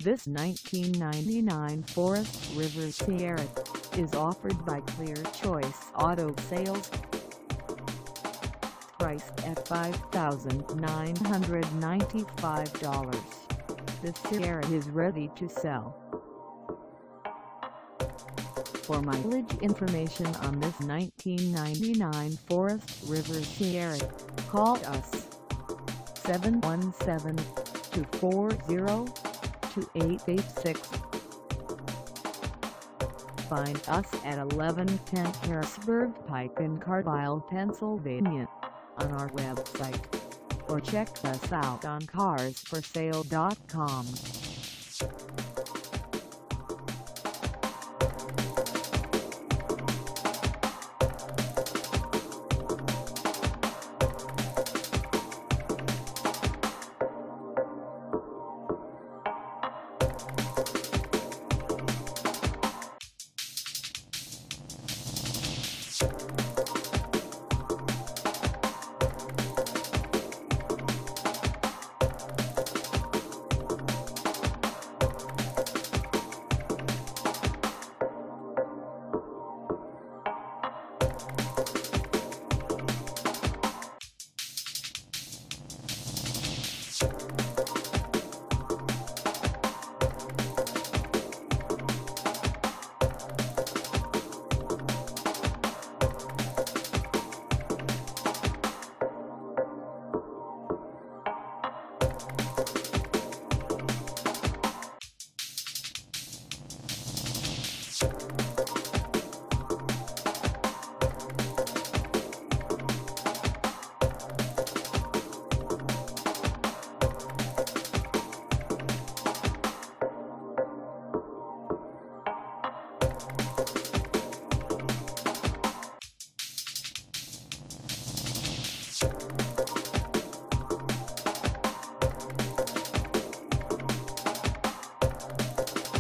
This 1999 Forest River Sierra is offered by Clear Choice Auto Sales. Priced at $5,995, this Sierra is ready to sell. For mileage information on this 1999 Forest River Sierra, call us 717-240-2886. Find us at 1110 Harrisburg Pike in Carlisle, Pennsylvania, on our website, or check us out on carsforsale.com.